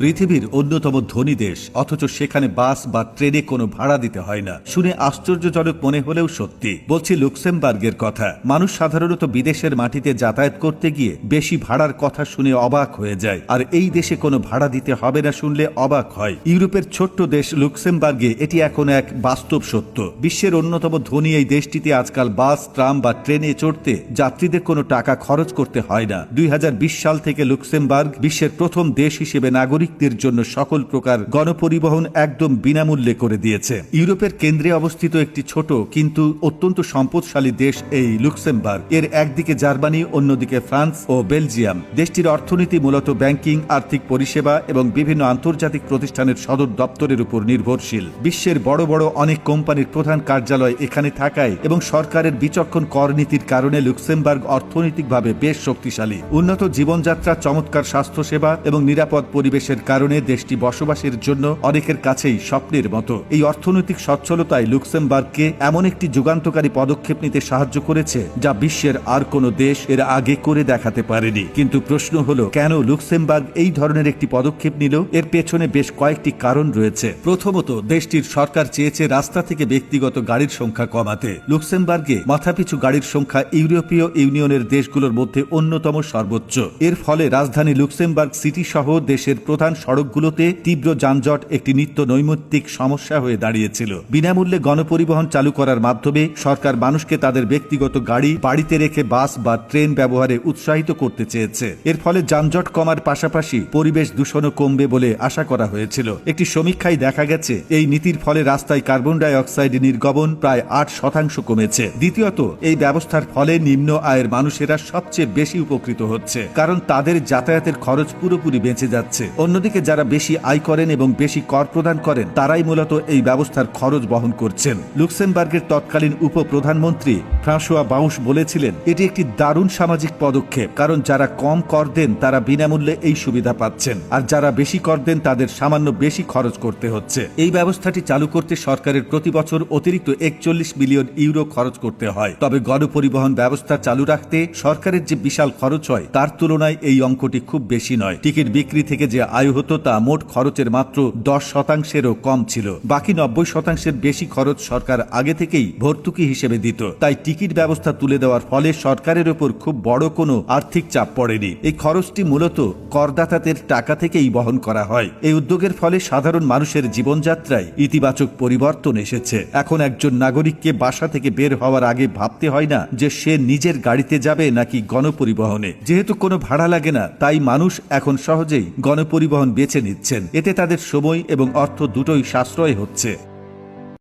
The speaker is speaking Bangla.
পৃথিবীর অন্যতম ধনী দেশ, অথচ সেখানে বাস বা ট্রেনে কোনো ভাড়া দিতে হয় না। শুনে আশ্চর্যজনক মনে হলেও সত্যি। বলছি লুক্সেমবার্গের কথা। মানুষ সাধারণত বিদেশের মাটিতে যাতায়াত করতে গিয়ে বেশি ভাড়ার কথা শুনে অবাক হয়ে যায়, আর এই দেশে কোনো ভাড়া দিতে হবে না শুনলে অবাক হয়। ইউরোপের ছোট্ট দেশ লুক্সেমবার্গে এটি এখন এক বাস্তব সত্য। বিশ্বের অন্যতম ধনী এই দেশটিতে আজকাল বাস, ট্রাম বা ট্রেনে চড়তে যাত্রীদের কোনো টাকা খরচ করতে হয় না। 2020 সাল থেকে লুক্সেমবার্গ বিশ্বের প্রথম দেশ হিসেবে নাগরিকদের জন্য সকল প্রকার গণপরিবহন একদম বিনামূল্যে করে দিয়েছে। ইউরোপের কেন্দ্রে অবস্থিত একটি ছোট কিন্তু অত্যন্ত সম্পদশালী দেশ এই লুক্সেমবার্গ। এর একদিকে জার্মানি, অন্যদিকে ফ্রান্স ও বেলজিয়াম। দেশটির অর্থনীতি মূলত ব্যাংকিং, আর্থিক পরিষেবা এবং বিভিন্ন আন্তর্জাতিক প্রতিষ্ঠানের সদর দপ্তরের উপর নির্ভরশীল। বিশ্বের বড় বড় অনেক কোম্পানির প্রধান কার্যালয় এখানে থাকায় এবং সরকারের বিচক্ষণ কর নীতির কারণে লুক্সেমবার্গ অর্থনৈতিকভাবে বেশ শক্তিশালী। উন্নত জীবনযাত্রা, চমৎকার স্বাস্থ্যসেবা এবং নিরাপদ পরিবেশের কারণে দেশটি বসবাসের জন্য অনেকের কাছেই স্বপ্নের মতো। এই অর্থনৈতিক সচ্ছলতায় লুক্সেমবার্গকে এমন একটি যুগান্তকারী পদক্ষেপ নিতে সাহায্য করেছে যা বিশ্বের আর কোনো দেশ এর আগে করে দেখাতে পারেনি। কিন্তু প্রশ্ন হলো, কেন লুক্সেমবার্গ এই ধরনের একটি পদক্ষেপ নিল? এর পেছনে বেশ কয়েকটি কারণ রয়েছে। প্রথমত, দেশটির সরকার চেয়েছে রাস্তা থেকে ব্যক্তিগত গাড়ির সংখ্যা কমাতে। লুক্সেমবার্গে মাথাপিছু গাড়ির সংখ্যা ইউরোপীয় ইউনিয়নের দেশগুলোর মধ্যে অন্যতম সর্বোচ্চ। এর ফলে রাজধানী লুক্সেমবার্গ সিটি সহ দেশের প্রধান সড়কগুলোতে তীব্র যানজট একটি নিত্য নৈমিত্তিক সমস্যা হয়ে দাঁড়িয়েছিল। বিনামূল্যে গণপরিবহন চালু করার মাধ্যমে সরকার মানুষকে তাদের ব্যক্তিগত গাড়ি বাড়িতে রেখে বাস বা ট্রেন ব্যবহারে উৎসাহিত করতে চেয়েছে। এর ফলে যানজট কমার পাশাপাশি পরিবেশ দূষণও কমবে বলে আশা করা হয়েছিল। একটি সমীক্ষায় দেখা গেছে এই নীতির ফলে রাস্তায় কার্বন ডাই অক্সাইড নির্গমন প্রায় 8% কমেছে। দ্বিতীয়ত, এই ব্যবস্থার ফলে নিম্ন আয়ের মানুষেরা সবচেয়ে বেশি উপকৃত হচ্ছে, কারণ তাদের যাতায়াতের খরচ পুরোপুরি বেঁচে যাচ্ছে। অন্যদিকে যারা বেশি আয় করেন এবং বেশি কর প্রদান করেন তারাই মূলত এই ব্যবস্থার খরচ বহন করছেন। লুক্সেমবার্গের তৎকালীন উপপ্রধানমন্ত্রী ফ্রাঁসোয়া বাউশ বলেছিলেন, এটি একটি দারুণ সামাজিক পদক্ষেপ, কারণ যারা কম কর দেন তারা বিনামূল্যে এই সুবিধা পাচ্ছেন, আর যারা বেশি কর দেন তাদের সামান্য বেশি খরচ করতে হচ্ছে। এই ব্যবস্থাটি চালু করতে সরকারের প্রতি বছর অতিরিক্ত 41 বিলিয়ন ইউরো খরচ করতে হয়। তবে গণপরিবহন ব্যবস্থা চালু রাখতে সরকারের যে বিশাল খরচ হয় তার তুলনায় এই অঙ্কটি খুব বেশি নয়। টিকিট বিক্রি থেকে যে আয় হতো তা মোট খরচের মাত্র 10%-এরও কম ছিল। বাকি 90%-এর বেশি খরচ সরকার আগে থেকেই ভর্তুকি হিসেবে দিত। তাই টিকিট ব্যবস্থা তুলে দেওয়ার ফলে সরকারের উপর খুব বড় কোনো আর্থিক চাপ পড়েনি। এই খরচটি মূলত করদাতাদের টাকা থেকেই বহন করা হয়। এই উদ্যোগের ফলে সাধারণ মানুষের জীবনযাত্রায় ইতিবাচক পরিবর্তন এসেছে। এখন একজন নাগরিককে বাসা থেকে বের হওয়ার আগে ভাবতে হয় না যে সে নিজের গাড়িতে যাবে নাকি গণপরিবহনে। যেহেতু কোনো ভাড়া লাগে না, তাই মানুষ এখন সহজেই গণপরিবহন বেছে নিচ্ছেন। এতে তাদের সময় এবং অর্থ দুটোই সাশ্রয় হচ্ছে।